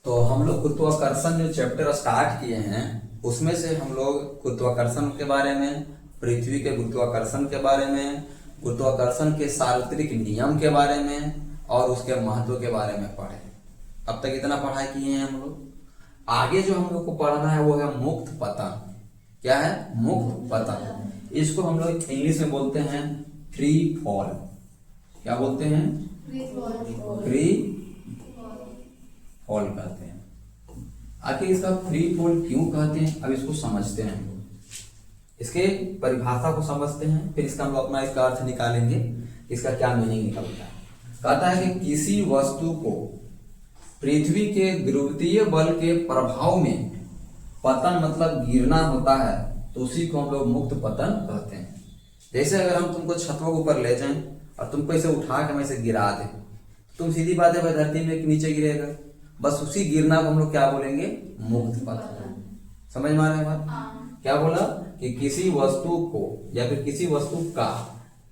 तो हम लोग गुरुत्वाकर्षण जो चैप्टर स्टार्ट किए हैं उसमें से हम लोग गुरुत्वाकर्षण के बारे में, पृथ्वी के गुरुत्वाकर्षण के बारे में, गुरुत्वाकर्षण के सार्वत्रिक नियम के बारे में और उसके महत्व के बारे में पढ़े। अब तक इतना पढ़ाई किए हैं हम लोग। आगे जो हम लोग को पढ़ना है वो है मुक्त पतन। क्या है? मुक्त पतन। इसको हम लोग इंग्लिश में बोलते हैं फ्री फॉल। क्या बोलते हैं? फ्री फॉल कहते हैं। आखिर इसका फ्री फॉल क्यों कहते हैं, अब इसको समझते हैं हम लोग। इसके परिभाषा को समझते हैं, फिर इसका हम लोग अपना इसका अर्थ निकालेंगे, इसका क्या मीनिंग निकलता है। कहता है कि किसी वस्तु को पृथ्वी के गुरुत्वीय बल के प्रभाव में पतन मतलब गिरना होता है तो उसी को हम लोग मुक्त पतन कहते हैं। जैसे अगर हम तुमको छतों के ऊपर ले जाएं और तुमको इसे उठा के वैसे गिरा दें, तुम सीधी बात है धरती में नीचे गिरेगा। बस उसी गिरना को हम लोग क्या बोलेंगे? मुक्त पतन। समझ में आ रहा है बात? क्या बोला कि किसी वस्तु को या फिर किसी वस्तु का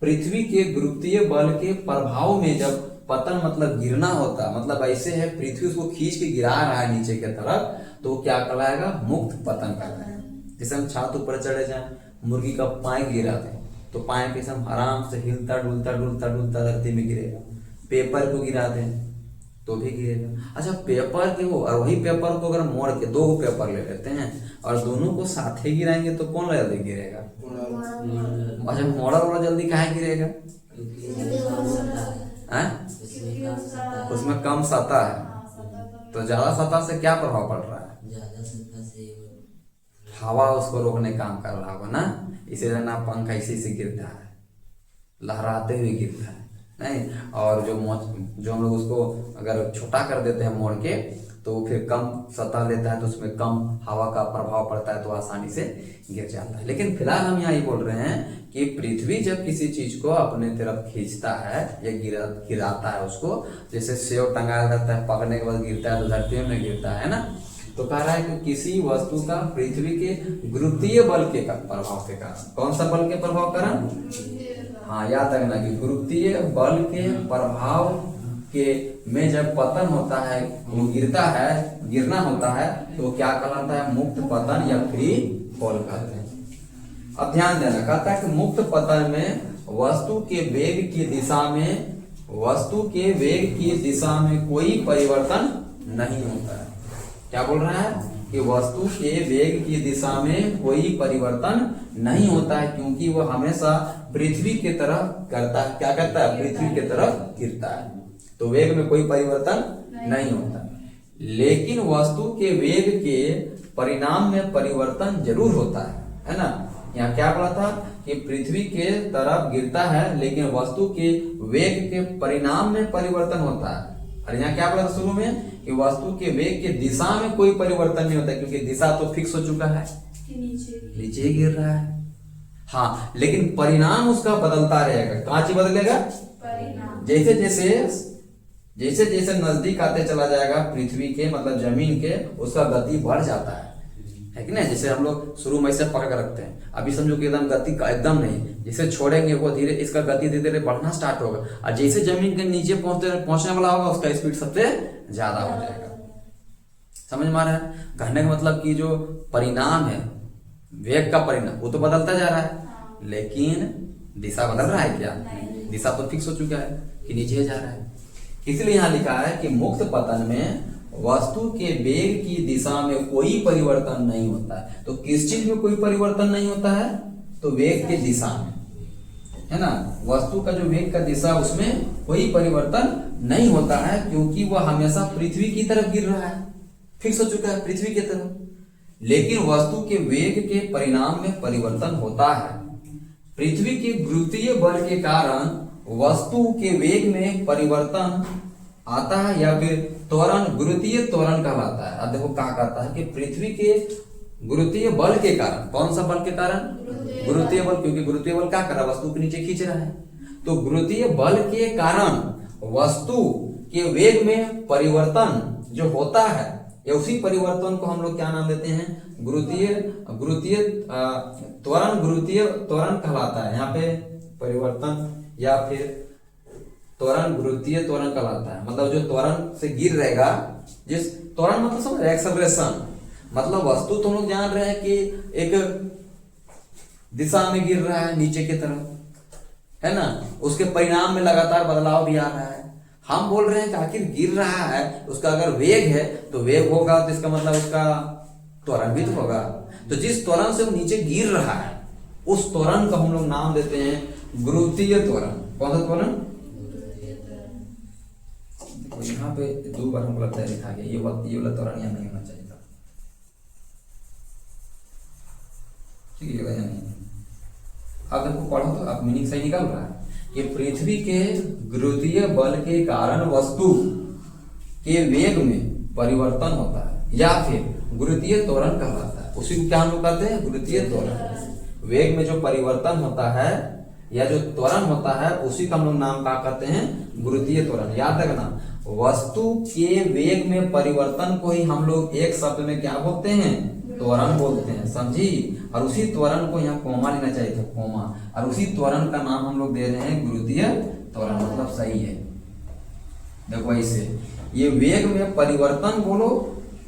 पृथ्वी के गुरुत्वीय बल के प्रभाव में जब पतन मतलब गिरना होता, मतलब ऐसे है पृथ्वी उसको खींच के गिरा रहा है नीचे की तरफ, तो क्या कहलाएगा? मुक्त पतन कहलाएगा। जैसे हम छत ऊपर चढ़े जाए, मुर्गी का पाए गिरा दे तो पाए पे हम आराम से हिलता डुलता डुलता डुलता धरती में गिरेगा। पेपर को गिरा दे तो भी गिरेगा। अच्छा, पेपर के हो और वही पेपर को अगर मोड़ के दो पेपर ले लेते हैं और दोनों को साथ ही गिराएंगे तो कौन जल्दी गिरेगा? अच्छा, मोड़ा जल्दी काहे गिरेगा? उसमें कम सतह है, तो ज्यादा सतह से क्या प्रभाव पड़ रहा है? हवा उसको रोकने काम कर रहा होगा ना, इसीलिए ना पंखा इसी से गिरता है, लहराते हुए गिरता है नहीं। और जो हम लोग उसको अगर छोटा कर देते हैं मोड़ के तो फिर कम सतह लेता है तो उसमें कम हवा का प्रभाव पड़ता है तो आसानी से गिर जाता है। लेकिन फिलहाल हम यहाँ ये बोल रहे हैं कि पृथ्वी जब किसी चीज को अपने तरफ खींचता है या गिराता है उसको, जैसे सेव टंगाया रहता है, पकड़ने के बाद गिरता है तो धरती में गिरता है ना, तो कह रहा है कि किसी वस्तु का पृथ्वी के गुरुत्वीय बल के प्रभाव के कारण, कौन सा बल के प्रभाव कारण? हाँ, याद रखना कि गुरुत्वीय बल के प्रभाव के में जब पतन होता है, वो गिरता है, गिरना होता है तो क्या कहलाता है? मुक्त पतन या फ्री फॉल कहते हैं। अब ध्यान देना, कहता है कि मुक्त पतन में वस्तु के वेग की दिशा में कोई परिवर्तन नहीं होता है। क्या बोल रहा है? कि वस्तु के वेग की दिशा में कोई परिवर्तन नहीं होता है क्योंकि वह हमेशा पृथ्वी की तरफ करता है। क्या करता है? पृथ्वी की तरफ गिरता है, तो वेग में कोई परिवर्तन नहीं होता। लेकिन वस्तु के वेग के परिणाम में परिवर्तन जरूर होता है ना। यहाँ क्या बोला था कि पृथ्वी के तरफ गिरता है लेकिन वस्तु के वेग के परिणाम में परिवर्तन होता है। और यहाँ क्या बोला था शुरू में कि वस्तु के वेग के दिशा में कोई परिवर्तन नहीं होता क्योंकि दिशा तो फिक्स हो चुका है, नीचे ही गिर रहा है। हाँ, लेकिन परिणाम उसका बदलता रहेगा। कहाँ से बदलेगा? जैसे जैसे नजदीक आते चला जाएगा पृथ्वी के मतलब जमीन के, उसका गति बढ़ जाता है कि नहीं। जैसे हम लोग शुरू में से पकड़ कर रखते हैं, अभी समझो कि एकदम गति का एकदम नहीं, जैसे छोड़ेंगे वो धीरे, इसका गति धीरे धीरे बढ़ना स्टार्ट होगा और जैसे जमीन के नीचे पहुंचने वाला होगा उसका स्पीड सबसे ज्यादा हो जाएगा। समझ में आ रहा है? कहने का मतलब कि जो परिणाम है, वेग का परिणाम, वो तो बदलता जा रहा है लेकिन दिशा बदल रहा है क्या? दिशा तो फिक्स हो चुका है कि नीचे जा रहा है। इसलिए यहाँ लिखा है कि मुक्त पतन में वस्तु के वेग की दिशा में कोई परिवर्तन नहीं होता है। तो किस चीज में कोई परिवर्तन नहीं होता है? तो वेग के दिशा में, है ना। वस्तु का जो वेग का दिशा, उसमें कोई परिवर्तन नहीं होता है क्योंकि वह हमेशा पृथ्वी की तरफ गिर रहा है, फिक्स हो चुका है पृथ्वी की तरफ। लेकिन वस्तु के वेग के परिणाम में परिवर्तन होता है। पृथ्वी के गुरुत्वीय बल के कारण वस्तु के वेग में परिवर्तन आता है या फिर त्वरण, गुरुत्वीय त्वरण कहलाता है। अब देखो क्या कहता है कि पृथ्वी के गुरुत्वीय बल के कारण, कौन सा बल के कारण? गुरुत्वीय बल, क्योंकि गुरुत्वीय बल क्या कर रहा है? वस्तु के नीचे खींच रहा है। तो गुरुत्वीय बल के कारण वस्तु के वेग में परिवर्तन जो होता है, या उसी परिवर्तन को हम लोग क्या नाम देते हैं? गुरुत्वीय त्वरण कहलाता है। यहाँ पे परिवर्तन या फिर त्वरण गुरुत्वीय त्वरण कहलाता है। मतलब जो त्वरण से गिर रहेगा, जिस त्वरण मतलब समझ एक्सेलरेशन, मतलब वस्तु तो हम लोग जान रहे हैं कि एक दिशा में गिर रहा है नीचे की तरफ, है ना, उसके परिणाम में लगातार बदलाव भी आ रहा है। हम बोल रहे हैं कि आखिर गिर रहा है, उसका अगर वेग है तो वेग होगा, तो इसका मतलब उसका त्वरण भी तो होगा। तो जिस त्वरण से वो नीचे गिर रहा है उस त्वरण का हम लोग नाम देते हैं गुरुत्वीय त्वरण। कौन सा त्वरण? देखो यहाँ पे 2 बार हमको लगता है लिखा गया, ये वाला त्वरण यहाँ नहीं होना चाहिए था, ठीक है, यहाँ नहीं। अब देखो पढ़ो तो अब मीनिंग सही निकल रहा है कि पृथ्वी के गुरुत्वीय बल के कारण वस्तु के वेग में परिवर्तन होता है या फिर गुरुत्वीय त्वरण कहलाता है। उसी को क्या हम लोग कहते हैं? गुरुत्वीय त्वरण। वेग में जो परिवर्तन होता है या जो त्वरण होता है उसी का हम लोग नाम क्या कहते हैं? गुरुत्वीय त्वरण। याद रखना, वस्तु के वेग में परिवर्तन को ही हम लोग एक शब्द में क्या बोलते हैं? त्वरण बोलते हैं, समझी। और उसी त्वरण को यहाँ कोमा लेना चाहिए था, कोमा, और उसी त्वरण का नाम हम लोग दे रहे हैं गुरुत्वीय त्वरण, मतलब सही है। देखो ऐसे, ये वेग में परिवर्तन बोलो,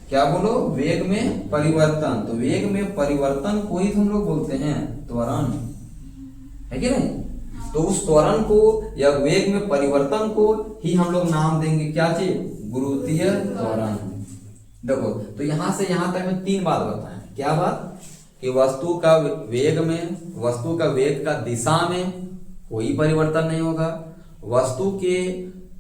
क्या बोलो? वेग में परिवर्तन। तो वेग में परिवर्तन को ही हम लोग बोलते हैं त्वरण, है कि नहीं? तो उस त्वरण को या वेग में परिवर्तन को ही हम लोग नाम देंगे क्या चीज? गुरुत्वीय त्वरण। देखो, तो यहां से यहां तक में 3 बात बताएं। क्या बात? कि वस्तु का वेग में, वस्तु का वेग का दिशा में कोई परिवर्तन नहीं होगा, वस्तु के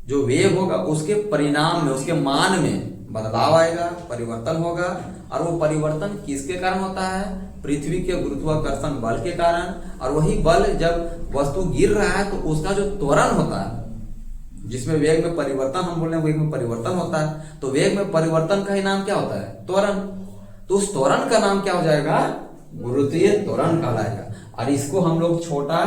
जो वेग होगा उसके परिणाम में, उसके मान में बदलाव आएगा, परिवर्तन होगा। और वो परिवर्तन किसके कारण होता है? पृथ्वी के गुरुत्वाकर्षण बल के कारण। और वही बल जब वस्तु गिर रहा है तो उसका जो त्वरण होता है, जिसमें वेग में परिवर्तन हम बोल रहे हैं, वेग में परिवर्तन होता है, तो वेग में परिवर्तन का ही नाम क्या होता है? त्वरण। तो उस त्वरण का नाम क्या हो जाएगा? गुरुत्वीय त्वरण कहलाएगा। और इसको हम लोग छोटा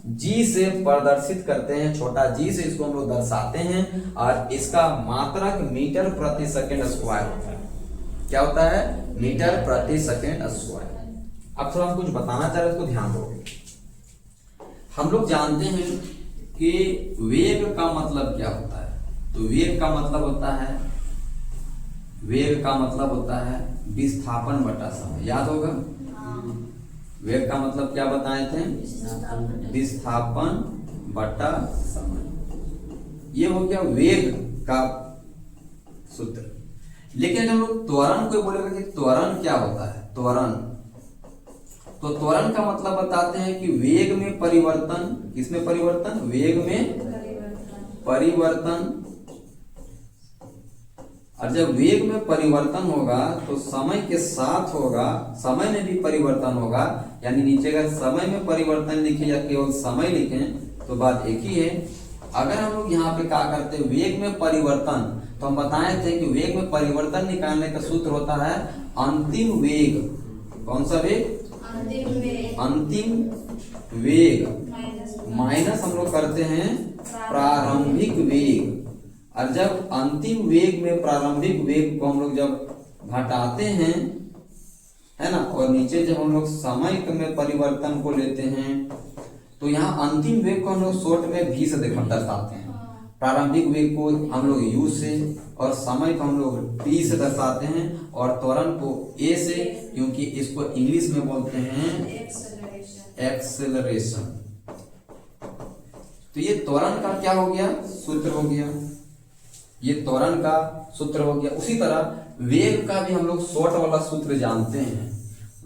जी से प्रदर्शित करते हैं, छोटा जी से इसको हम लोग दर्शाते हैं। और इसका मात्रक मीटर प्रति सेकेंड स्क्वायर होता है। क्या होता है? मीटर प्रति सेकेंड स्क्वायर। अब थोड़ा हम कुछ बताना चाह रहे हैं, इसको ध्यान दोगे। हम लोग जानते हैं कि वेग का मतलब क्या होता है। तो वेग का मतलब होता है, वेग का मतलब होता है विस्थापन बटा समय। याद होगा? वेग का मतलब क्या बताए थे? विस्थापन बटा समय। ये हो गया वेग का सूत्र। लेकिन हम लोग त्वरण को बोलेगा कि त्वरण क्या होता है? त्वरण, तो त्वरण का मतलब बताते हैं कि वेग में परिवर्तन। किसमें परिवर्तन? वेग में परिवर्तन। और जब वेग में परिवर्तन होगा तो समय के साथ होगा, समय में भी परिवर्तन होगा। यानी नीचे का समय में परिवर्तन लिखे या केवल समय लिखें तो बात एक ही है। अगर हम लोग यहाँ पे क्या करते हैं, वेग में परिवर्तन, तो हम बताए थे कि वेग में परिवर्तन निकालने का सूत्र होता है अंतिम वेग। कौन सा वेग? अंतिम वेग माइनस हम लोग करते हैं प्रारंभिक वेग। और जब अंतिम वेग में प्रारंभिक वेग को हम लोग जब घटाते हैं, है ना, और नीचे जब हम लोग समय में परिवर्तन को लेते हैं, तो यहाँ अंतिम वेग को हम लोग शॉर्ट में भी से दर्शाते हैं। प्रारंभिक वेग को हम लोग यू से और समय को हम लोग टी से दर्शाते हैं, और त्वरण को ए से, क्योंकि इसको इंग्लिश में बोलते हैं एक्सेलरेशन। तो ये त्वरण का क्या हो गया? सूत्र हो गया। ये त्वरण का सूत्र हो गया। उसी तरह वेग का भी हम लोग शॉर्ट वाला सूत्र जानते हैं।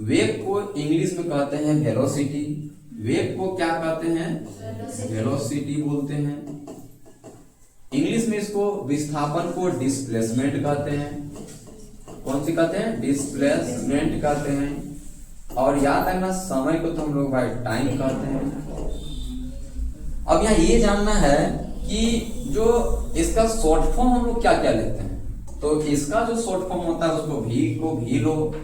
वेग को इंग्लिश में कहते हैं वेलोसिटी। वेग को क्या कहते हैं? वेलोसिटी बोलते हैं। इंग्लिश में इसको विस्थापन को डिस्प्लेसमेंट कहते हैं। कौन सी कहते हैं? डिस्प्लेसमेंट कहते हैं। और याद रखना, समय को तो हम लोग भाई टाइम कहते हैं। अब यहाँ ये जानना है कि जो इसका शॉर्ट फॉर्म हम लोग क्या क्या लेते हैं। तो इसका जो शॉर्ट फॉर्म होता है उसको भी को भी लो,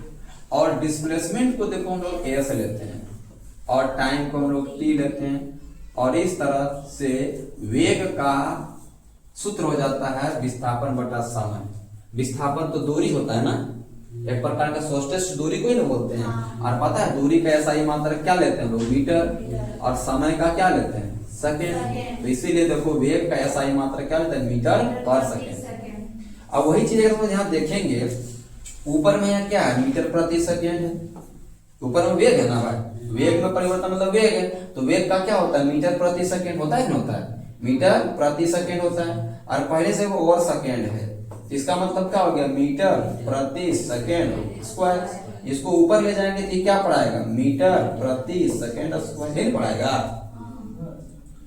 और डिस्प्लेसमेंट को देखो हम लोग एस लेते हैं, और टाइम को हम लोग टी लेते हैं। और इस तरह से वेग का सूत्र हो जाता है विस्थापन बटा समय। विस्थापन तो दूरी होता है ना, एक प्रकार का शॉर्टेस्ट दूरी को ही ना बोलते हैं। और पता है दूरी का ऐसा ही मात्रक क्या लेते हैं लोग? मीटर। और समय का क्या लेते हैं? सेकेंड। तो इसीलिए देखो वेग का ऐसा ही मात्रक क्या लेते हैं? मीटर पर सेकेंड। अब वही चीज अगर हम यहाँ देखेंगे, ऊपर में यहाँ क्या है, मीटर प्रति सेकेंड है, ऊपर में वेग है ना भाई, वेग में परिवर्तन मतलब वेग है, तो वेग का क्या होता है, मीटर प्रति सेकेंड होता है, नहीं होता है, मीटर प्रति सेकेंड होता है, और पहले से वो और सेकेंड है, इसका मतलब क्या हो गया, मीटर प्रति सेकेंड स्क्वायर। इसको ऊपर ले जाएंगे तो क्या पढ़ाएगा, मीटर प्रति सेकेंड स्क्वायर नहीं पढ़ाएगा।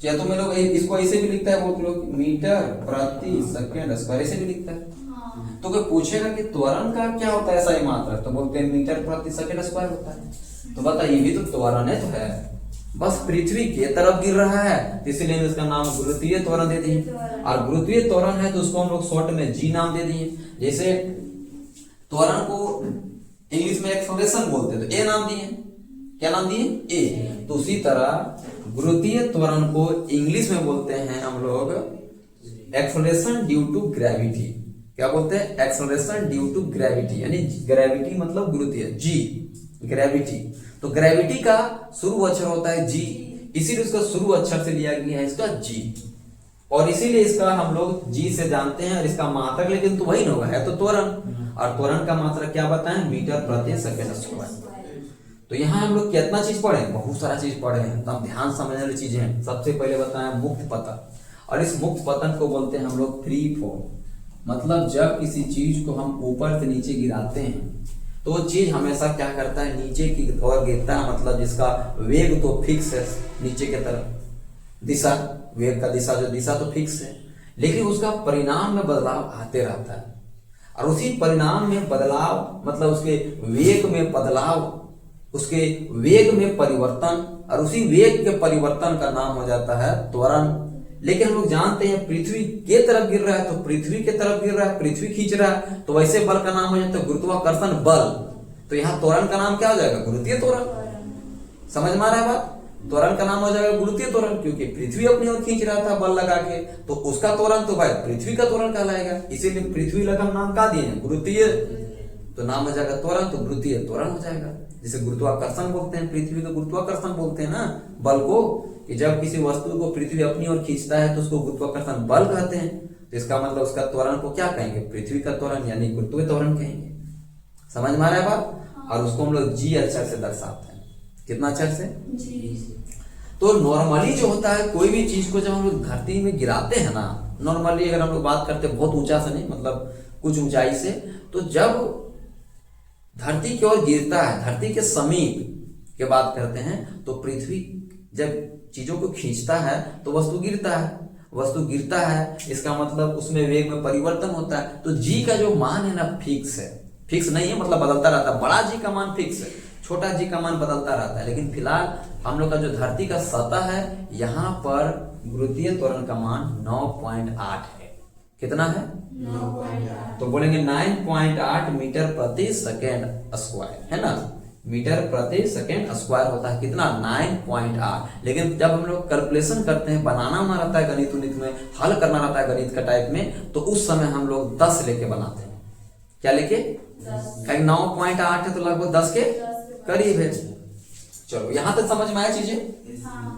चाहे तो मैं लोग इसको ऐसे भी लिखता है, बहुत लोग मीटर प्रति सेकेंड स्क्वायर ऐसे भी लिखता है। तो कोई पूछेगा कि त्वरण का क्या होता है ऐसा ही मात्रा, तो बोलते हैं मीटर प्रति सेकेंड स्क्वायर होता है। तो बता, ये भी तो त्वरण है, तो है बस पृथ्वी के तरफ गिर रहा है, इसीलिए इसका नाम गुरुत्वीय त्वरण दे दिए। और गुरुत्वीय त्वरण है तो उसको हम लोग शॉर्ट में जी नाम दे दिए। जैसे त्वरण को इंग्लिश में एक्सेलरेशन बोलते हैं तो ए नाम दिए, क्या नाम दिए, ए। तो उसी तरह गुरुत्वीय त्वरण को इंग्लिश में बोलते हैं हम लोग एक्सेलरेशन ड्यू टू ग्रेविटी। क्या बोलते हैं, एक्सेलरेशन ड्यू टू ग्रेविटी, यानी ग्रेविटी मतलब गुरुत्वीय, जी ग्रेविटी। तो ग्रेविटी का शुरू अक्षर होता है जी, इसीलिए उसका शुरू अक्षर से लिया गया है इसका जी, और इसीलिए इसका हम लोग जी से जानते हैं। और इसका मात्रक लेकिन तो वही ना होगा, है तो त्वरण, और त्वरण का मात्रक क्या बताएं, मीटर प्रति सेकेंड स्क्वायर। तो यहाँ हम लोग कितना चीज पढ़े, बहुत सारा चीज पढ़े हैं, तो हम ध्यान समझने वाली चीजें हैं। सबसे पहले बताएं मुक्त पतन, और इस मुक्त पतन को बोलते हैं हम लोग फ्री फॉल। मतलब जब किसी चीज को हम ऊपर से नीचे गिराते हैं तो वो चीज हमेशा क्या करता है, नीचे की ओर गिरता है। मतलब जिसका वेग तो फिक्स है नीचे की तरफ, दिशा, वेग का दिशा, जो दिशा तो फिक्स है, लेकिन उसका परिणाम में बदलाव आते रहता है। और उसी परिणाम में बदलाव मतलब उसके वेग में बदलाव, उसके वेग में परिवर्तन, और उसी वेग के परिवर्तन का नाम हो जाता है त्वरण। लेकिन हम लोग जानते हैं पृथ्वी के तरफ गिर रहा है, तो पृथ्वी के तरफ गिर रहा है, पृथ्वी खींच रहा है, तो वैसे बल का नाम हो जाता है गुरुत्वाकर्षण बल। तो यहाँ त्वरण का नाम क्या हो जाएगा, गुरुत्वीय त्वरण। समझ में आ रहा है बात, त्वरण का नाम हो जाएगा गुरुत्वीय त्वरण, क्योंकि पृथ्वी अपनी ओर खींच रहा था बल लगा के, तो उसका त्वरण तो भाई पृथ्वी का त्वरण कहलाएगा। इसीलिए पृथ्वी लगा नाम क्या दिए हैं, गुरुत्वीय, तो नाम हो जाएगा त्वरण, तो गुरुत्वीय त्वरण हो जाएगा। जैसे गुरुत्वाकर्षण बोलते हैं, पृथ्वी को गुरुत्वाकर्षण बोलते हैं ना बल को, कि जब किसी वस्तु को पृथ्वी अपनी ओर खींचता है तो उसको गुरुत्वाकर्षण बल कहते हैं। तो इसका मतलब उसका त्वरण को क्या कहेंगे, पृथ्वी का त्वरण यानी गुरुत्वीय त्वरण कहेंगे। समझ में आ रहा है बात। और उसको हम लोग जी अक्षर से दर्शाते हैं, कितना अक्षर से, जी। तो नॉर्मली जो होता है कोई भी चीज को जब हम लोग धरती में गिराते हैं ना, नॉर्मली अगर हम लोग बात करते हैं बहुत ऊंचा से नहीं, मतलब कुछ ऊंचाई से, तो जब धरती की ओर गिरता है, धरती के समीप के बात करते हैं, तो पृथ्वी जब चीजों को खींचता है तो वस्तु गिरता है, वस्तु गिरता है, इसका मतलब उसमें वेग में परिवर्तन होता है। तो जी का जो मान है ना फिक्स है, फिक्स नहीं है मतलब बदलता रहता है। बड़ा जी का मान फिक्स है, छोटा जी का मान बदलता रहता है। लेकिन फिलहाल हम लोग का जो धरती का सतह है, यहाँ पर गुरुत्वीय त्वरण का मान 9.8 है। कितना है, 9.8। तो बोलेंगे 9.8 मीटर प्रति सेकेंड स्क्वायर, है ना, मीटर प्रति सेकेंड स्क्वायर होता है कितना, 9.8। लेकिन जब हम लोग कैलकुलेशन करते हैं, बनाना होना रहता है गणित उनित में, हल करना रहता है गणित का टाइप में, तो उस समय हम लोग 10 लेके बनाते हैं। क्या लेके, 9.8 है तो लगभग 10 के करीब है। चलो यहाँ तक समझ में आया चीजें,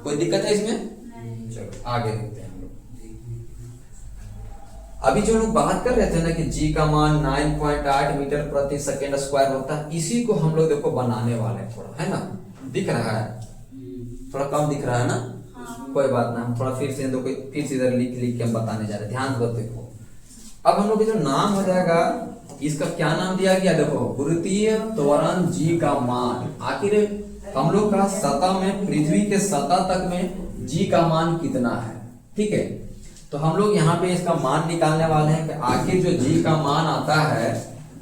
कोई दिक्कत है इसमें, चलो आगे देखते हैं हम लोग। अभी जो लोग बात कर रहे थे ना कि जी का मान 9.8 मीटर प्रति सेकेंड स्क्वायर होता है, इसी को हम लोग देखो बनाने वाले हैं थोड़ा, है ना, दिख रहा है, थोड़ा कम दिख रहा है ना, कोई बात ना, हम थोड़ा फिर से देखो, फिर से इधर लिख लिख के हम बताने जा रहे हैं, ध्यान से देखो। अब हम लोग जो नाम हो जाएगा, इसका क्या नाम दिया गया, देखो गुरुत्वीय त्वरण जी का मान। आखिर हम लोग का सतह में, पृथ्वी के सतह तक में जी का मान कितना है, ठीक है। तो हम लोग यहाँ पे इसका मान निकालने वाले हैं कि आखिर जो जी का मान आता है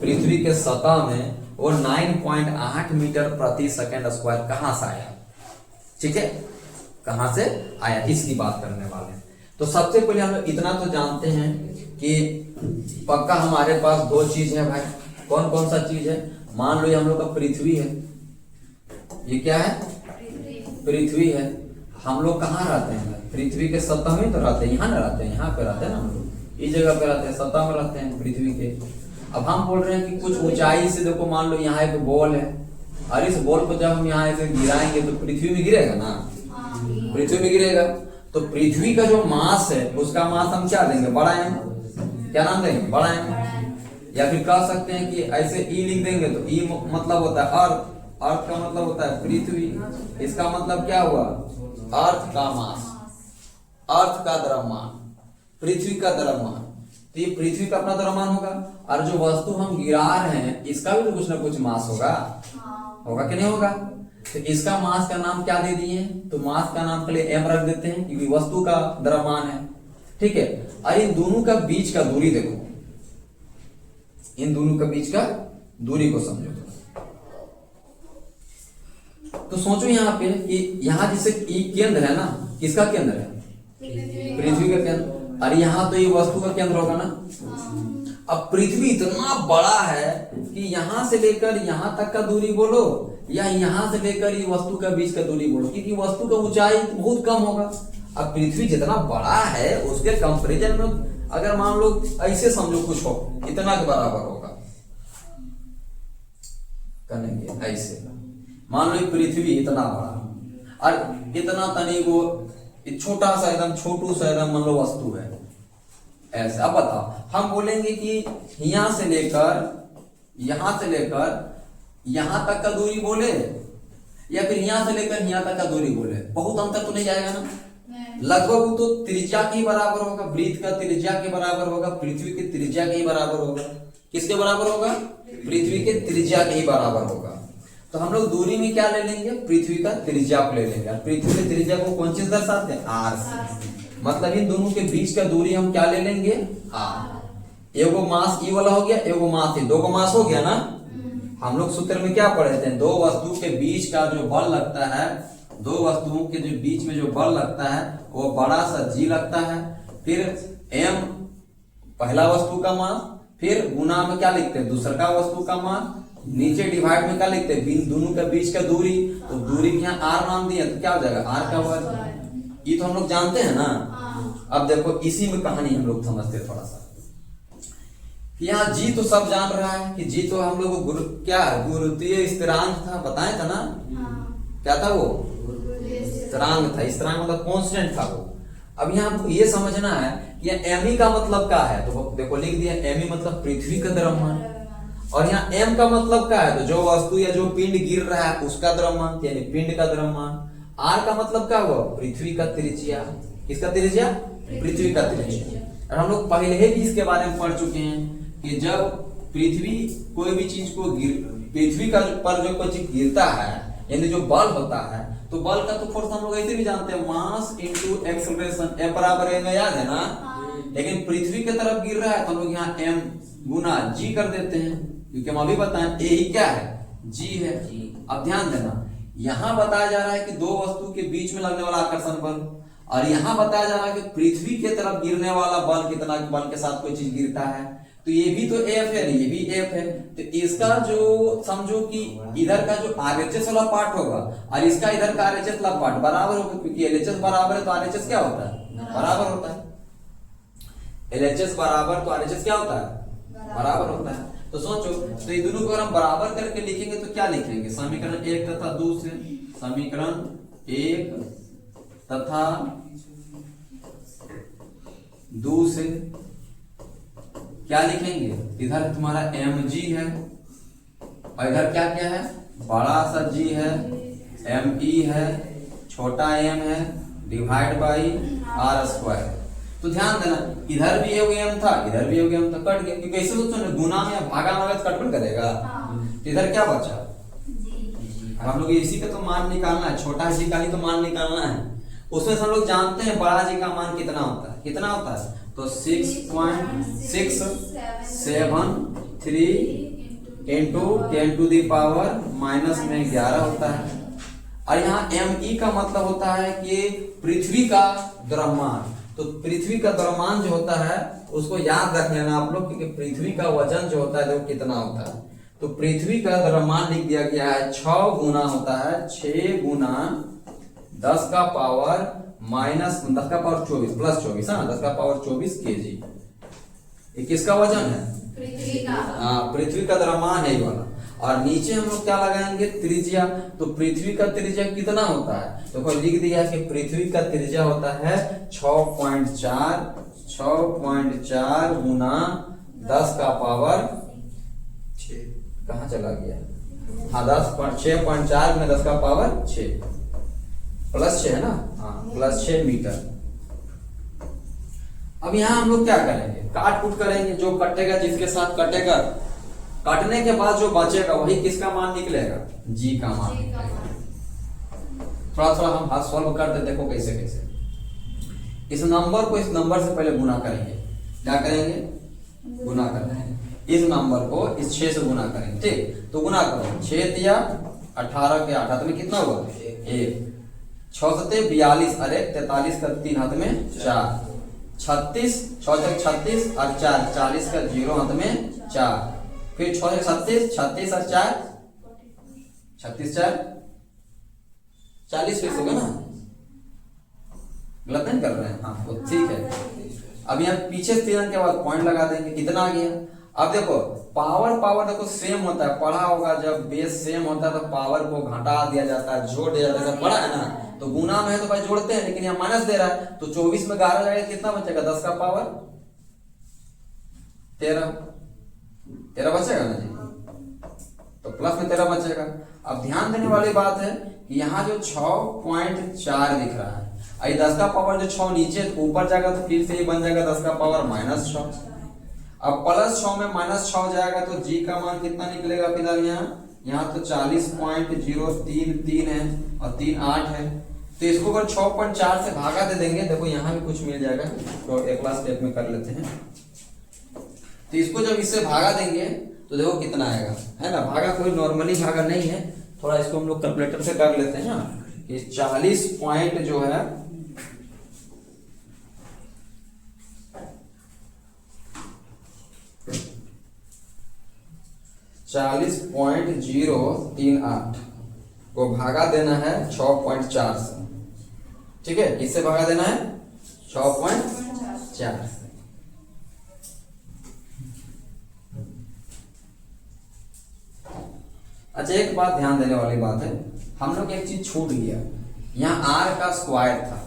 पृथ्वी के सतह में, वो 9.8 मीटर प्रति सेकेंड स्क्वायर कहाँ से आया, ठीक है, कहाँ से आया, इसकी बात करने वाले हैं। तो सबसे पहले हम लोग इतना तो जानते हैं कि पक्का हमारे पास दो चीज है भाई, कौन कौन सा चीज है, मान लो ये हम लोग का पृथ्वी है, ये क्या है, पृथ्वी है। हम लोग कहाँ रहते हैं, पृथ्वी के सतह में तो रहते हैं, यहाँ ना रहते हैं, यहाँ पे रहते हैं ना हम लोग, इस जगह पे रहते हैं, सतह में रहते हैं पृथ्वी के। अब हम बोल रहे हैं कि कुछ ऊंचाई से देखो, मान लो यहाँ एक बॉल है, और इस बॉल को जब हम यहाँ से गिराएंगे तो पृथ्वी में गिरेगा ना, पृथ्वी में गिरेगा। तो पृथ्वी का जो मास है, उसका मास हम क्या देंगे, बड़ा एम, क्या नाम देंगे, बड़ा एम। या फिर कह सकते हैं कि ऐसे ई लिख देंगे तो ई मतलब होता है अर्थ, अर्थ का मतलब होता है पृथ्वी, इसका मतलब क्या हुआ अर्थ का मास, अर्थ का द्रव्यमान, पृथ्वी का द्रव्यमान। तो ये पृथ्वी का अपना द्रव्यमान होगा, और जो वस्तु हम गिरा रहे हैं इसका भी तो कुछ ना कुछ मास होगा, होगा कि नहीं होगा। तो इसका मास का नाम क्या दे दिए, तो मास का नाम के लिए एम रख देते हैं क्योंकि वस्तु का द्रव्यमान है, ठीक है। और इन दोनों का बीच का दूरी देखो, इन दोनों के बीच का दूरी को समझो। तो सोचो यहाँ पे कि यहाँ जैसे ई केंद्र है ना, किसका केंद्र है, पृथ्वी का केंद्र, और यहाँ तो ये वस्तु का केंद्र होगा ना। अब पृथ्वी इतना बड़ा है कि यहाँ से लेकर यहाँ तक का दूरी बोलो या यहाँ से लेकर ये वस्तु का बीच का दूरी बोलो, क्योंकि वस्तु का ऊंचाई बहुत कम होगा। अब पृथ्वी जितना बड़ा है उसके कंपैरिजन में अगर मान लो ऐसे समझो कुछ हो इतना के बराबर होगा, करेंगे ऐसे मान लो पृथ्वी इतना बड़ा और इतना तनी को छोटा सा एकदम छोटू सा एकदम मान लो वस्तु है ऐसे। अब बताओ हम बोलेंगे कि यहां से लेकर यहां तक का दूरी बोले या फिर यहां से लेकर यहां तक का दूरी बोले, बहुत अंतर तो नहीं जाएगा ना, लगभग तो त्रिज्या के बराबर होगा, वृत्त का त्रिज्या के बराबर होगा, पृथ्वी की त्रिज्या के ही बराबर होगा। किसके बराबर होगा, पृथ्वी के त्रिज्या के ही बराबर होगा। तो हम लोग दूरी में क्या ले लेंगे, पृथ्वी का त्रिज्या को ले लेंगे, और पृथ्वी के त्रिज्या को कौन चीज दर्शाते हैं, आर से। मतलब इन दोनों के बीच का दूरी हम क्या ले लेंगे, आर। एगो मास ई वाला हो गया, एगो मास दो को मास हो गया ना। हम लोग सूत्र में क्या पढ़े थे, दो वस्तु के बीच का जो बल लगता है, दो वस्तुओं के जो बीच में जो बल लगता है वो बड़ा सा जी लगता है, फिर एम पहला वस्तु का मास, फिर गुना में क्या लिखते हैं दूसरा का वस्तु का मास, नीचे डिवाइड में क्या लिखते हैं दोनों के बीच का दूरी। तो दूरी के यहाँ आर नाम दिया तो क्या हो जाएगा आर का वर्ग। ये तो हम लोग जानते हैं ना। अब देखो इसी में कहानी हम लोग समझते थोड़ा सा। यहाँ जी तो सब जान रहा है कि जी तो हम लोग क्या है गुरुत्वीय स्थिरांक था, बताए था ना। क्या था वो, स्थिरांक था, स्थिरांक मतलब कांस्टेंट था वो। अब यहाँ ये समझना है कि एम का मतलब क्या है, तो देखो लिख दिया एम मतलब पृथ्वी का द्रव्यमान, और यहाँ एम का मतलब क्या है, तो जो वस्तु या जो पिंड गिर रहा है उसका द्रव्यमान यानी पिंड का द्रव्यमान। आर का मतलब क्या हुआ, पृथ्वी का त्रिज्या। किसका त्रिज्या, पृथ्वी का त्रिज्या। और हम लोग पहले ही इसके बारे में पढ़ चुके हैं कि जब पृथ्वी कोई भी चीज को पृथ्वी का पर जो कोई चीज गिरता है यानी जो बल होता है, तो बल का तो फोर्स हम लोग ऐसे भी जानते हैं मास इनटू एक्सेलरेशन, एम बराबर है, याद है ना। लेकिन पृथ्वी की तरफ गिर रहा है तो हम लोग यहाँ एम गुना जी कर देते हैं, क्योंकि हम अभी बताएं ए ही क्या है, जी है। अब ध्यान देना, यहाँ बताया जा रहा है कि दो वस्तु के बीच में लगने वाला आकर्षण बल, और यहाँ बताया जा रहा है कि पृथ्वी की तरफ गिरने वाला बल कितना बल के साथ कोई चीज गिरता है, तो ये भी तो एफ है, ये भी एफ है। तो इसका जो समझो कि इधर का जो आरएचएस वाला पार्ट होगा और इसका इधर का आरएचएस वाला पार्ट बराबर होगा, क्योंकि एलएचएस बराबर है तो आरएचएस क्या होता है, बराबर होता है। एलएचएस बराबर तो आरएचएस क्या होता है, बराबर होता है। तो सोचो, तो ये दोनों को अगर हम बराबर करके लिखेंगे तो क्या लिखेंगे, समीकरण 1 तथा 2 से, समीकरण 1 तथा 2 से क्या लिखेंगे, इधर तुम्हारा एम जी है और इधर क्या क्या है, बड़ा सा जी है, एम ई है, छोटा एम है, डिवाइड बाई आर स्क्वायर। तो ध्यान देना, इधर भी एक एम था, इधर भी एक एम था, कट गया, क्योंकि ऐसे सोचो ना गुना में या भागा में कट करेगा। तो इधर क्या बचा, हम लोग इसी का तो मान निकालना है, छोटा जी का ही तो मान निकालना है। उसमें हम लोग जानते हैं बड़ा जी का मान कितना होता है, कितना होता है, तो 6.673 into 10 to the power minus में 11 होता है। और यहाँ एम ई का मतलब होता है कि पृथ्वी का द्रव्यमान। तो पृथ्वी का द्रव्यमान जो होता है उसको याद रख लेना आप लोग, क्योंकि पृथ्वी का वजन जो होता है वो कितना होता है। तो पृथ्वी का द्रव्यमान लिख दिया गया है 6 गुना होता है, 6 गुना 10 का पावर माइनस 10 का पावर 24 प्लस 24, हाँ 10 का पावर 24 केजी। ये किसका वजन है, पृथ्वी का। हाँ, पृथ्वी का द्रव्यमान है ये वाला। और नीचे हम लोग क्या लगाएंगे, त्रिज्या। तो पृथ्वी का त्रिज्या कितना होता है, तो कोई लिख दिया है कि पृथ्वी का त्रिज्या होता है 6.4 गुना 10 का पावर कहाँ चला गया, हाँ 6.4 में 10 का पावर 6 प्लस 6 है ना, हाँ प्लस 6 मीटर। अब यहाँ हम लोग क्या करेंगे, काट कूट करेंगे, जो कटेगा जिसके साथ कटेगा, काटने के बाद जो बचेगा वही किसका मान निकलेगा, जी का मान निकलेगा। थोड़ा थोड़ा हम हाथ सॉल्व करते, देखो कैसे कैसे। इस नंबर को इस नंबर से पहले गुना करेंगे, क्या करेंगे, गुना करते हैं। इस नंबर को इस 6 से गुना करेंगे, ठीक, तो गुना करो, 6 दिया 18 के 8 हाथ में कितना हुआ 1, 6 सते 42, अरे 43 का 3 हाथ में 4, 36 6 तक 36 और 4 40 का 0 हाथ में 4, फिर 6 से 36 36 और 4 36 4 40 फिक्स होगा ना, गलत नहीं कर रहे हैं, हाँ तो ठीक है। अब यहाँ पीछे 3 के बाद पॉइंट लगा देंगे, कितना आ गया। अब देखो पावर देखो सेम होता है, पढ़ा होगा जब बेस सेम होता है तो पावर को घटा दिया जाता है, जोड़ दिया जाता है, पढ़ा है ना। तो गुना में है तो भाई जोड़ते हैं, लेकिन यहाँ माइनस दे रहा है, तो 24 में 11 जाएगा, कितना बचेगा 10 का पावर 13 बचेगा ना जी, तो प्लस में 13 बचेगा। अब ध्यान देने वाली बात है कि यहाँ जो 6.4 दिख रहा है, 10 का पावर जो 6 नीचे ऊपर जाएगा तो फिर से ही बन जाएगा 10 का पावर -6। अब प्लस 6 में -6 जाएगा तो जी का मान कितना निकलेगा, फिलहाल यहाँ तो 40.033 है और 3 8 है, तो इसको अगर 6.4 से भागा दे देंगे, देखो यहाँ भी कुछ मिल जाएगा, तो एक लास्ट स्टेप में कर लेते हैं। तो इसको जब इससे भागा देंगे तो देखो कितना आएगा, है ना, भागा कोई नॉर्मली भागा नहीं है, थोड़ा इसको हम लोग कैलकुलेटर से कर लेते हैं ना। ये 40 पॉइंट जो है 40.038 को भागा देना है 6.4 से, ठीक है, इससे भागा देना है 6.4 से। अच्छा एक बात ध्यान देने वाली बात है, हम लोग एक चीज छूट गया, यहाँ r का स्क्वायर था,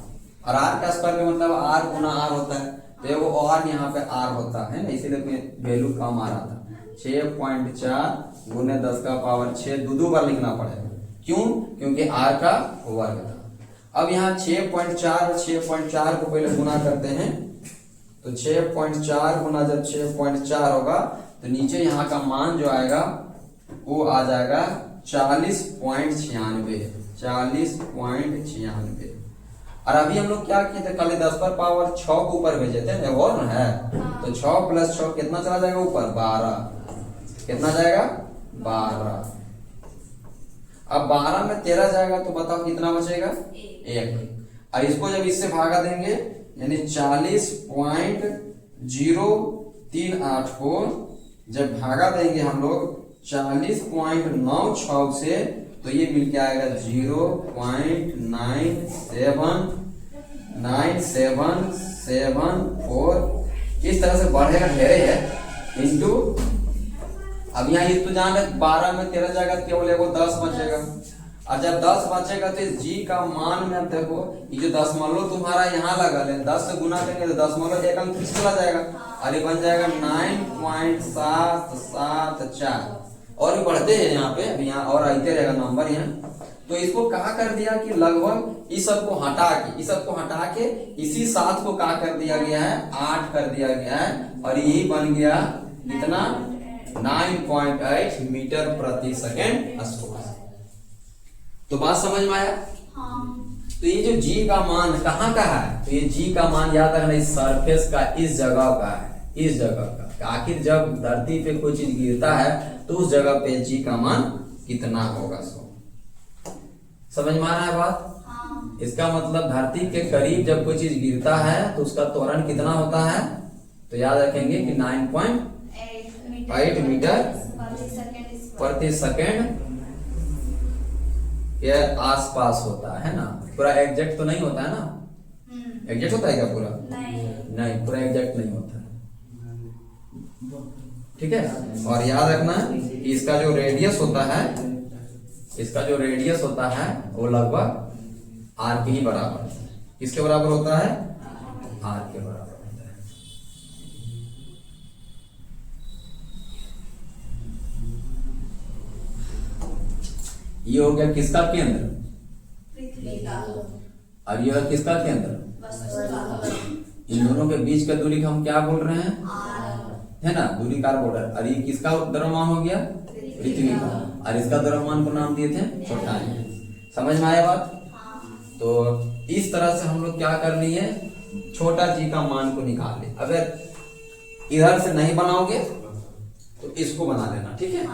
और r का स्क्वायर का मतलब r गुना r होता है, तो वो और यहाँ पे r होता है ना, इसीलिए वैल्यू कम आ रहा था। 6.4 गुने 10 का पावर 6 दो बार लिखना पड़ेगा, क्यों, क्योंकि r का वर्ग था। अब यहाँ 6.4 और 6.4 को पहले गुना करते हैं, तो 6.4 गुना जब 6.4 होगा तो नीचे यहाँ का मान जो आएगा वो आ जाएगा 40.96। और अभी हम लोग क्या किए थे, कल 10 पर पावर 6 को ऊपर भेजे थे, और है तो 6 + 6 कितना चला जाएगा ऊपर 12, कितना जाएगा 12। अब 12 में 13 जाएगा तो बताओ कितना बचेगा 1, और इसको जब इससे भागा देंगे यानी 40.038 को जब भागा देंगे हम लोग 40.96 से, तो ये मिल के आएगा 0.9774। इस तरह से बढ़ेगा, ढेरे है इंटू। अब यहाँ ये तो जान 12 में 13 जाएगा तो केवल एगो 10 बचेगा, और जब 10 बचेगा तो जी का मान में अब देखो ये जो दशमलव तुम्हारा यहाँ लगा ले, 10 से गुना करेंगे तो दशमलव एक अंक पीछे चला जाएगा, और ये बन जाएगा 9.774। और भी बढ़ते हैं यहाँ पे, अब यहाँ और आते रहेगा नंबर यहाँ। तो इसको कहा कर दिया कि लगभग इस सब को हटा के इसी 7 को कहा कर दिया गया है 8 कर दिया गया है, और यही बन गया कितना 9.8 मीटर प्रति सेकेंड स्क्वायर। तो बात समझ में आया। तो ये जो जी का मान कहाँ का है, तो ये जी का मान याद रखना इस सरफेस का, इस जगह का है, इस जगह का। आखिर जब धरती पे कोई चीज गिरता है तो उस जगह पे जी का मान कितना होगा, समझ में आ रहा है बात। इसका मतलब धरती के करीब जब कोई चीज गिरता है तो उसका त्वरण कितना होता है, तो याद रखेंगे कि 9.8 मीटर प्रति सेकेंड के आसपास होता है ना। पूरा एग्जैक्ट तो नहीं होता है ना, एग्जैक्ट होता है क्या पूरा, नहीं पूरा एग्जैक्ट नहीं होता है, ठीक है। और याद रखना कि इसका जो रेडियस होता है वो लगभग r के ही बराबर है। किसके बराबर होता है, r के बराबर होता है। ये हो गया किसका केंद्र, पृथ्वी का, और यह किसका केंद्र, वस्तु का, इन दोनों के बीच का दूरी को हम क्या बोल रहे हैं, आर, है ना, दूरी कार बोल रहे हैं। और ये किसका द्रव्यमान हो गया, पृथ्वी का, और इसका द्रव्यमान को नाम दिए थे छोटा है। समझ में आया बात। तो इस तरह से हम लोग क्या कर लिए, छोटा जी का मान को निकाल ले। अगर इधर से नहीं बनाओगे तो इसको बना लेना, ठीक है।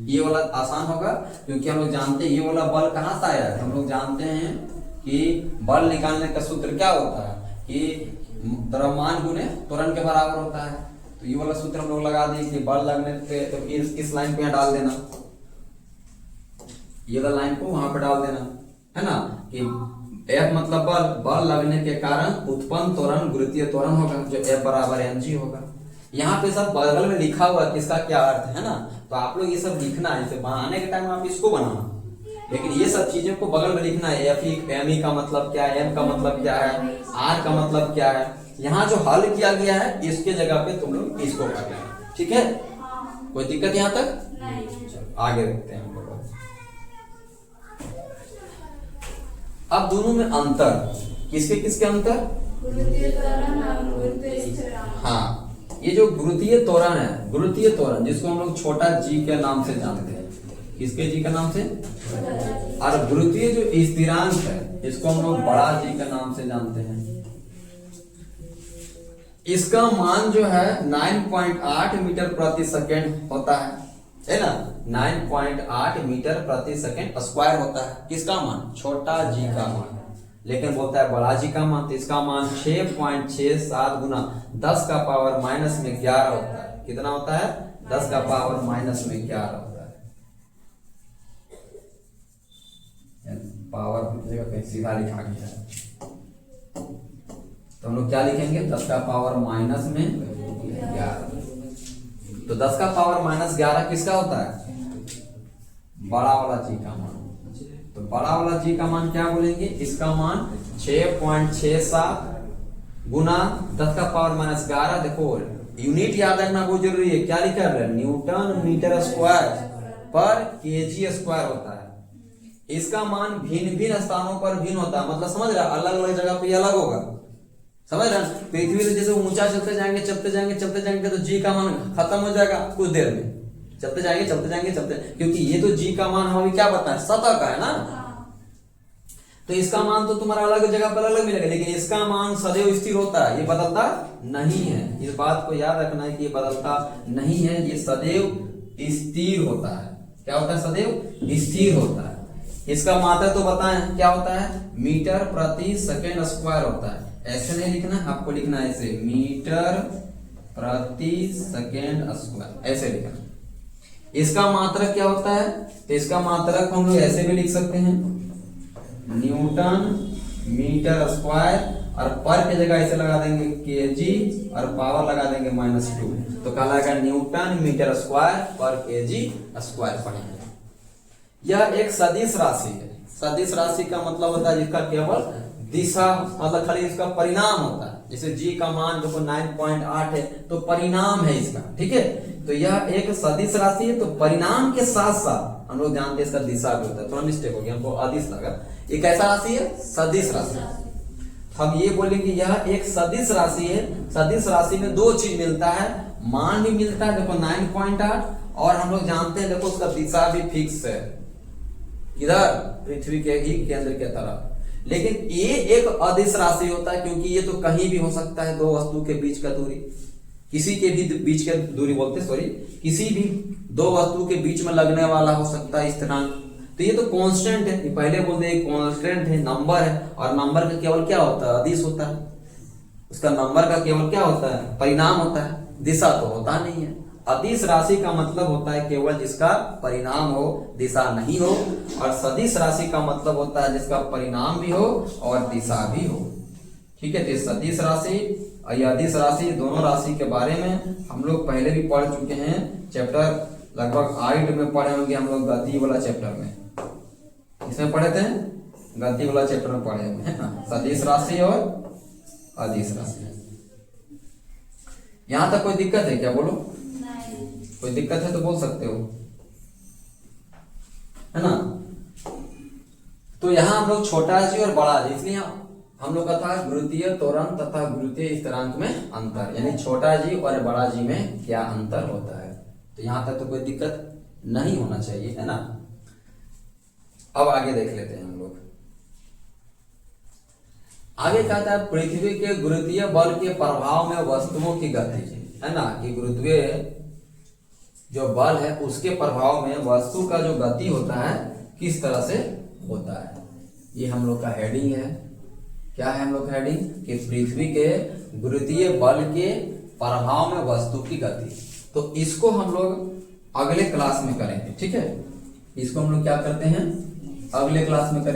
ये वाला आसान होगा, क्योंकि हम लोग जानते हैं ये वाला बल कहाँ से आया है। हम लोग जानते हैं कि बल निकालने का सूत्र क्या होता है कि द्रव्यमान गुने त्वरण के बराबर होता है। तो ये वाला सूत्र हम लोग लगा दिए कि बल लगने पे तो इस लाइन पे यहाँ डाल देना, ये वाला लाइन को वहां पे डाल देना, है ना, कि F मतलब बल, बल लगने के कारण उत्पन्न त्वरण गुरुत्वीय त्वरण होगा, जो F बराबर mg होगा। यहाँ पे सब बगल में लिखा हुआ किसका क्या अर्थ है ना, तो आप लोग ये सब लिखना है। इसे बनाने के टाइम आप इसको बनाना, लेकिन ये सब चीजों को बगल में लिखना है। एफ एम ई का मतलब क्या है, एम का मतलब क्या है, आर का मतलब क्या है। यहाँ जो हल किया गया है इसके जगह पे तुम लोग इसको कर लेना, ठीक है। कोई दिक्कत यहाँ तक नहीं, चलो आगे देखते हैं हम लोग। अब दोनों में अंतर, किसके किसके अंतर, गुरुत्वीय त्वरण और गुरुत्वीय स्थिरांक। हाँ, ये जो गुरुत्वीय त्वरण है, गुरुत्वीय त्वरण जिसको हम लोग छोटा जी के नाम से जानते हैं, किसके जी के नाम से, और गुरुत्वीय जो स्थिरांक है इसको हम लोग बड़ा जी के नाम से जानते हैं। इसका मान जो है 9.8 मीटर प्रति सेकेंड होता है ना, 9.8 मीटर प्रति सेकेंड स्क्वायर होता है। किसका मान, छोटा जी का मान। लेकिन बोलता है बड़ा जी का मान, तो इसका मान 6.67 गुना 10 का पावर माइनस में 11 होता है। कितना होता है, 10 का पावर माइनस में 11 होता है। पावर जगह कहीं सीधा लिखा गया है, तो हम लोग क्या लिखेंगे, 10 का पावर माइनस में 11। तो 10 का पावर माइनस 11 किसका होता है, बड़ा वाला जी का मान। तो बड़ा वाला जी का मान क्या बोलेंगे, इसका मान 6.67 गुना 10 का पावर माइनस 11। देखो यूनिट याद रखना बहुत जरूरी है, क्या लिखा है, न्यूटन मीटर स्क्वायर पर केजी स्क्वायर होता है। इसका मान भिन्न भिन्न स्थानों पर भिन्न होता है, मतलब समझ रहा, अलग अलग जगह पे अलग होगा, समझ रहे। पृथ्वी से जैसे ऊंचा चलते जाएंगे चलते जाएंगे चलते जाएंगे तो जी का मान खत्म हो जाएगा कुछ देर में, चलते जाएंगे चलते जाएंगे चलते, क्योंकि ये तो जी का मान हमें क्या पता है, सतह का है ना। तो इसका मान तो तुम्हारा अलग जगह पर अलग मिलेगा, लेकिन इसका मान सदैव स्थिर होता है, ये बदलता नहीं है। इस बात को याद रखना है कि ये बदलता नहीं है, ये सदैव स्थिर होता है। क्या होता है, सदैव स्थिर होता है। इसका मात्रा तो बताएं क्या होता है, मीटर प्रति सेकेंड स्क्वायर होता है। ऐसे नहीं लिखना, आपको लिखना है ऐसे, मीटर प्रति सेकेंड स्क्वायर, ऐसे लिखना। इसका मात्रक क्या होता है, तो इसका मात्रक हम लोग ऐसे भी लिख सकते हैं, न्यूटन मीटर स्क्वायर, और पर की जगह ऐसे लगा देंगे केजी और पावर लगा देंगे -2, तो कहलाएगा न्यूटन मीटर स्क्वायर पर केजी स्क्वायर पड़ेगा। यह एक सदिश राशि है। सदिश राशि का मतलब होता है जिसका केवल दिशा, मतलब खाली इसका परिणाम होता है। जैसे जी का मान देखो 9.8 है, तो परिणाम है इसका, ठीक है। तो यह एक सदिश राशि है, तो परिणाम के साथ साथ हम लोग जानते हैं इसका दिशा भी होता है। थोड़ा मिस्टेक हो गया, हमको अदिश लगा। ये कैसा राशि है, सदिश राशि। हम ये बोलेंगे यह एक सदिश राशि है। सदिश राशि में दो चीज मिलता है, मान भी मिलता है देखो 9.8, और हम लोग जानते हैं देखो उसका दिशा भी फिक्स है, इधर पृथ्वी के ही केंद्र के तरफ। लेकिन ये एक अदिश राशि होता है, क्योंकि ये तो कहीं भी हो सकता है, दो वस्तु के बीच का दूरी, किसी के भी बीच के दूरी बोलते, सॉरी, किसी भी दो वस्तु के बीच में लगने वाला हो सकता है स्थिरांक। तो ये तो कांस्टेंट है, ये पहले बोलते हैं कांस्टेंट है, नंबर है, और नंबर का केवल क्या होता है, अदिश होता है। उसका नंबर का केवल क्या होता है, परिणाम होता है, दिशा तो होता नहीं है। अदिश राशि का मतलब होता है केवल जिसका परिणाम हो, दिशा नहीं हो, और सदिश राशि का मतलब होता है जिसका परिणाम भी हो और दिशा भी हो, ठीक है। तो सदिश राशि और अदिश राशि दोनों राशि के बारे में हम लोग पहले भी पढ़ चुके हैं। चैप्टर लगभग 8 में पढ़े होंगे हम लोग, गति वाला चैप्टर में। इसमें पढ़े थे, गति वाला चैप्टर में पढ़े हुए हैं ना, सदिश राशि और अदिश राशि। यहां तक कोई दिक्कत है क्या, बोलो। कोई दिक्कत है तो बोल सकते हो, है ना। तो यहाँ हम लोग छोटा जी और बड़ा जी, इसलिए हम लोग का था गुरुत्वीय त्वरण तथा गुरुत्वीय स्थिरांक में अंतर, यानी छोटा जी और बड़ा जी में क्या अंतर होता है। तो यहाँ तक तो कोई दिक्कत नहीं होना चाहिए, है ना। अब आगे देख लेते हैं हम लोग। आगे कहता है पृथ्वी के गुरुत्वीय बल के प्रभाव में वस्तुओं की गति, है ना, कि गुरुत्वीय जो बल है उसके प्रभाव में वस्तु का जो गति होता है किस तरह से होता है। ये हम लोग का हेडिंग है। क्या है हम लोग का हेडिंग, कि पृथ्वी के गुरुत्वीय बल के प्रभाव में वस्तु की गति। तो इसको हम लोग अगले क्लास में करेंगे, ठीक है। इसको हम लोग क्या करते हैं, अगले क्लास में करेंगे।